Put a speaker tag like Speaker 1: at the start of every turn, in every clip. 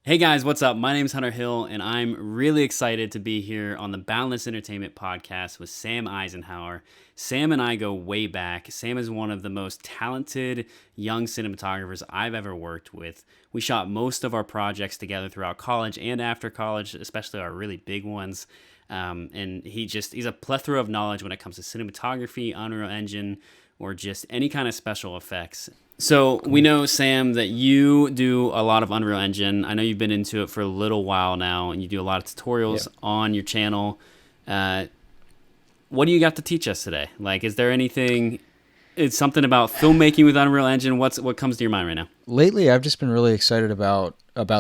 Speaker 1: Hey guys, what's up? My name is Hunter Hill, and I'm really excited to be here on the Boundless Entertainment Podcast with Sam Eisenhower. Sam and I go way back. Sam is one of the most talented young cinematographers I've ever worked with. We shot most of our projects together throughout college and after college, especially our really big ones. And he's a plethora of knowledge when it comes to cinematography, Unreal Engine, or just any kind of special effects. So we know, Sam, that you do a lot of Unreal Engine. I know you've been into it for a little while now, and you do a lot of tutorials on your channel. What do you got to teach us today? Like, is there anything? It's something about filmmaking with Unreal Engine. What comes to your mind right now?
Speaker 2: Lately, I've just been really excited about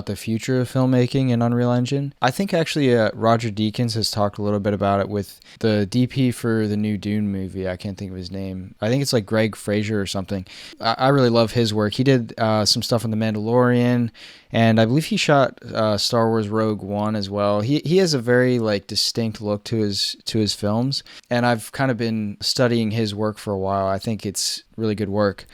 Speaker 2: the future of filmmaking in Unreal Engine. I think actually Roger Deakins has talked a little bit about it with the DP for the new Dune movie. I can't think of his name. I think it's like Greg Fraser or something. I really love his work. He did some stuff on The Mandalorian, and I believe he shot Star Wars Rogue One as well. He has a very distinct look to his films, and I've kind of been studying his work for a while. I think it's really good work.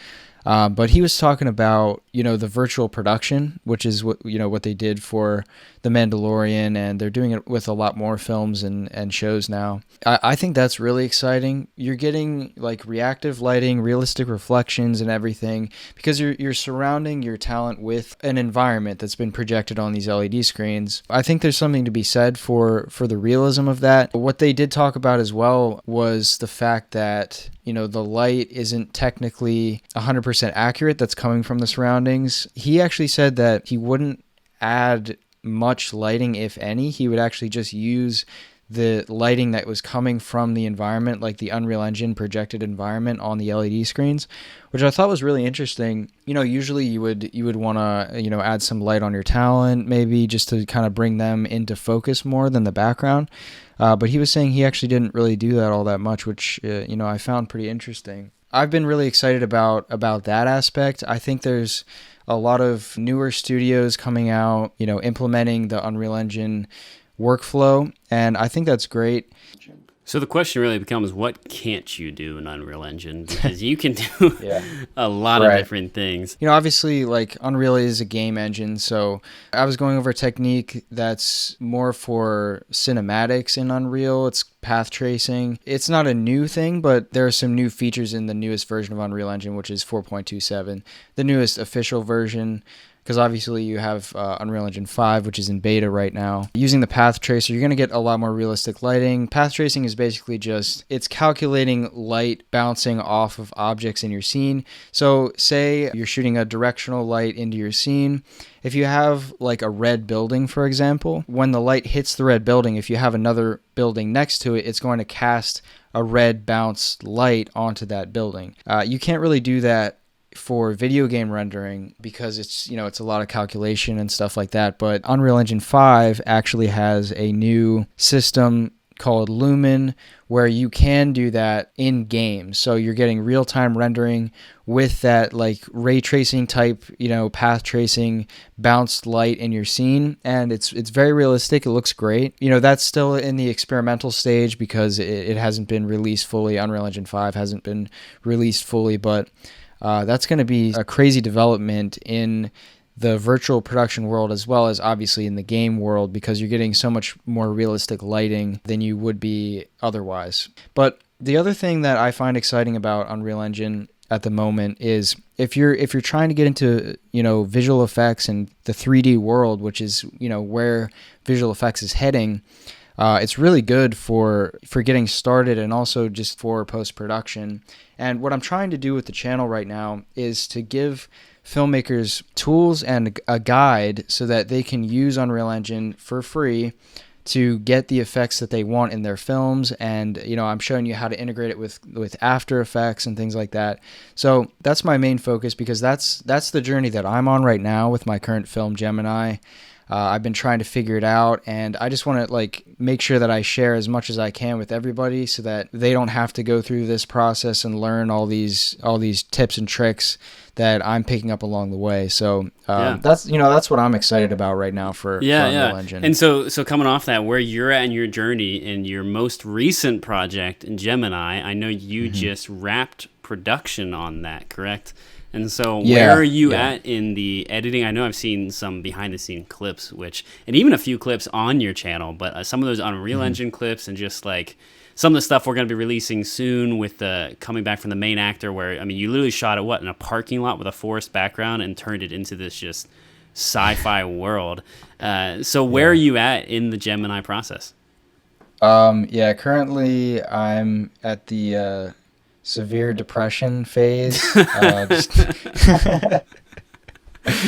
Speaker 2: But he was talking about, the virtual production, which is what they did for The Mandalorian, and they're doing it with a lot more films and shows now. I think that's really exciting. You're getting reactive lighting, realistic reflections and everything, because you're surrounding your talent with an environment that's been projected on these LED screens. I think there's something to be said for the realism of that. What they did talk about as well was the fact that the light isn't technically 100% accurate that's coming from the surroundings. He actually said that he wouldn't add much lighting, if any. He would actually just use the lighting that was coming from the environment, like the Unreal Engine projected environment on the LED screens, which I thought was really interesting. Usually you would want to, add some light on your talent, maybe just to kind of bring them into focus more than the background. But he was saying he actually didn't really do that all that much, which, I found pretty interesting. I've been really excited about that aspect. I think there's a lot of newer studios coming out, implementing the Unreal Engine workflow, and I think that's great.
Speaker 1: So the question really becomes, what can't you do in Unreal Engine? Because you can do a lot of different things.
Speaker 2: Obviously, Unreal is a game engine, so I was going over a technique that's more for cinematics in Unreal. It's path tracing. It's not a new thing, but there are some new features in the newest version of Unreal Engine, which is 4.27, the newest official version. Because obviously you have Unreal Engine 5, which is in beta right now. Using the path tracer, you're going to get a lot more realistic lighting. Path tracing is basically it's calculating light bouncing off of objects in your scene. So say you're shooting a directional light into your scene. If you have a red building, for example, when the light hits the red building, if you have another building next to it, it's going to cast a red bounced light onto that building. You can't really do that for video game rendering because it's a lot of calculation and stuff like that. But Unreal Engine 5 actually has a new system called Lumen where you can do that in game. So you're getting real-time rendering with that ray tracing type, path tracing, bounced light in your scene, and it's very realistic. It looks great. That's still in the experimental stage because it hasn't been released fully. Unreal Engine 5 hasn't been released fully, but that's going to be a crazy development in the virtual production world as well as obviously in the game world because you're getting so much more realistic lighting than you would be otherwise. But the other thing that I find exciting about Unreal Engine at the moment is if you're trying to get into visual effects and the 3D world, which is where visual effects is heading. It's really good for getting started and also just for post-production. And what I'm trying to do with the channel right now is to give filmmakers tools and a guide so that they can use Unreal Engine for free to get the effects that they want in their films. And, I'm showing you how to integrate it with After Effects and things like that. So that's my main focus because that's the journey that I'm on right now with my current film, Gemini. I've been trying to figure it out, and I just want to make sure that I share as much as I can with everybody so that they don't have to go through this process and learn all these tips and tricks that I'm picking up along the way. So that's what I'm excited about right now for Unreal Engine.
Speaker 1: And so coming off that, where you're at in your journey in your most recent project in Gemini, I know you just wrapped production on that, correct? And so
Speaker 2: Yeah,
Speaker 1: where are you
Speaker 2: yeah.
Speaker 1: at in the editing? I know I've seen some behind the scene clips, and even a few clips on your channel, but some of those Unreal Engine clips and just like some of the stuff we're going to be releasing soon with the coming back from the main actor, where, I mean, you literally shot it, in a parking lot with a forest background and turned it into this just sci-fi world. So where are you at in the Gemini process?
Speaker 2: Yeah, currently I'm at the severe depression phase.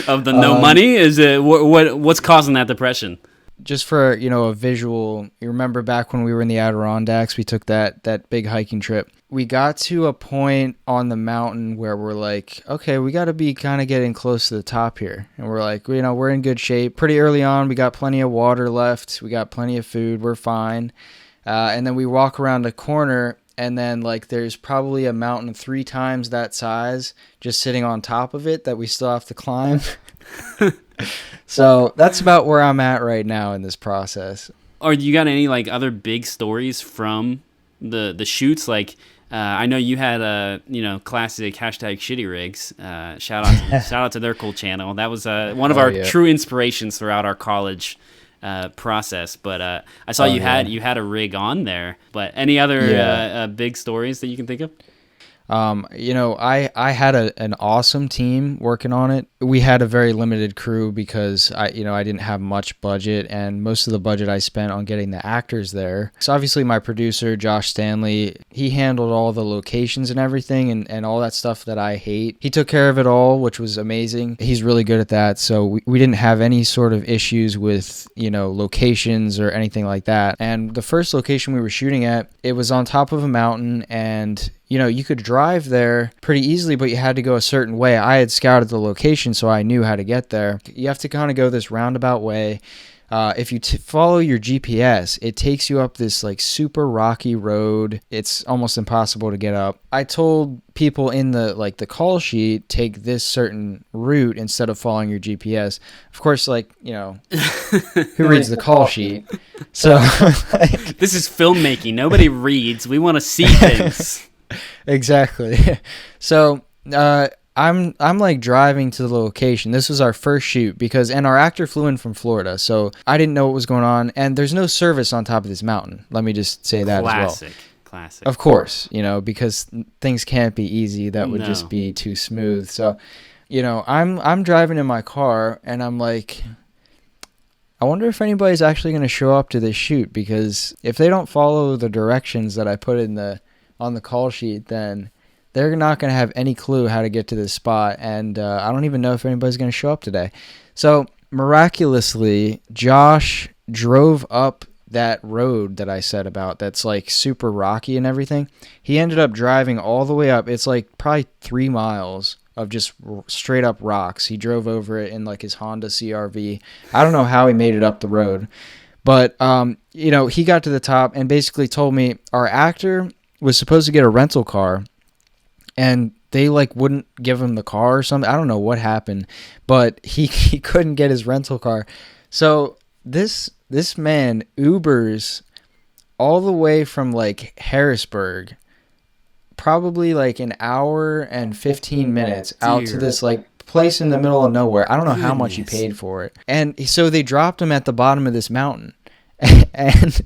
Speaker 1: Of the no money? Is it what's causing that depression?
Speaker 2: Just for, a visual, you remember back when we were in the Adirondacks, we took that big hiking trip. We got to a point on the mountain where we're like, okay, we got to be kind of getting close to the top here. And we're like, we're in good shape. Pretty early on, we got plenty of water left. We got plenty of food. We're fine. And then we walk around a corner, and then like there's probably a mountain 3 times that size just sitting on top of it that we still have to climb. So that's about where I'm at right now in this process.
Speaker 1: Or you got any like other big stories from the shoots? Like I know you had a classic #shitty rigs. Shout out to their cool channel. That was one of our true inspirations throughout our college process. But I saw you had a rig on there. But any other big stories that you can think of?
Speaker 2: I had an awesome team working on it. We had a very limited crew because I didn't have much budget, and most of the budget I spent on getting the actors there. So obviously my producer, Josh Stanley, he handled all the locations and everything and all that stuff that I hate. He took care of it all, which was amazing. He's really good at that. So we didn't have any sort of issues with, locations or anything like that. And the first location we were shooting at, it was on top of a mountain, and you could drive there pretty easily, but you had to go a certain way. I had scouted the location, so I knew how to get there. You have to kind of go this roundabout way. If you follow your GPS, it takes you up this like super rocky road. It's almost impossible to get up. I told people in the call sheet, take this certain route instead of following your GPS. Of course, who reads the call sheet? So
Speaker 1: this is filmmaking. Nobody reads. We want to see things.
Speaker 2: Exactly. So I'm like driving to the location. This was our first shoot and our actor flew in from Florida, so I didn't know what was going on, and there's no service on top of this mountain. Let me just say that as well.
Speaker 1: Classic.
Speaker 2: Of course, because things can't be easy. That would just be too smooth. So, I'm driving in my car, and I'm like, I wonder if anybody's actually going to show up to this shoot, because if they don't follow the directions that I put on the call sheet, then they're not going to have any clue how to get to this spot, and I don't even know if anybody's going to show up today. So miraculously, Josh drove up that road that I said about that's like super rocky and everything. He ended up driving all the way up. It's like probably 3 miles of just straight up rocks. He drove over it in like his Honda CRV. I don't know how he made it up the road, but he got to the top and basically told me our actor was supposed to get a rental car, and they wouldn't give him the car or something. I don't know what happened, but he couldn't get his rental car. So this man Ubers all the way from Harrisburg, probably an hour and 15 minutes out to this place in the middle of nowhere. I don't know how much he paid for it. And so they dropped him at the bottom of this mountain. And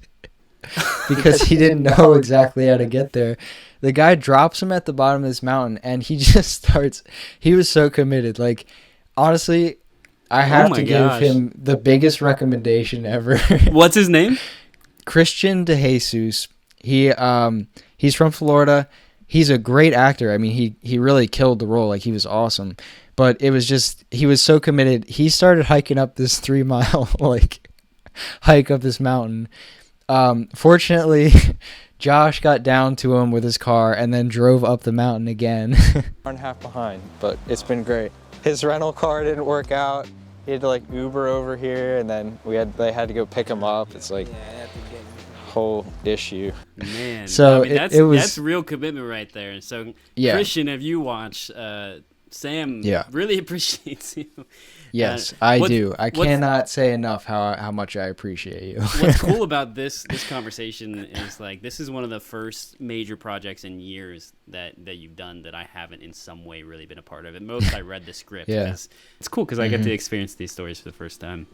Speaker 2: because he didn't know exactly how to get there, the guy drops him at the bottom of this mountain, and he just he was so committed. Honestly, I have to give him the biggest recommendation ever.
Speaker 1: What's his name?
Speaker 2: Christian DeJesus. He's from Florida. He's a great actor. I mean, he really killed the role. He was awesome. But it was just, he was so committed. He started hiking up this 3-mile hike up this mountain. Fortunately, Josh got down to him with his car and then drove up the mountain again. Hour and a half behind, but it's been great. His rental car didn't work out. He had to Uber over here, and then they had to go pick him up. It's whole issue.
Speaker 1: Man,
Speaker 2: so
Speaker 1: that's real commitment right there. So Christian, if you watch, Sam really appreciates you.
Speaker 2: Yes, I do. I cannot say enough how much I appreciate you.
Speaker 1: What's cool about this conversation is like this is one of the first major projects in years that you've done that I haven't in some way really been a part of. At most, I read the script.
Speaker 2: Yeah.
Speaker 1: It's cool because I get to experience these stories for the first time.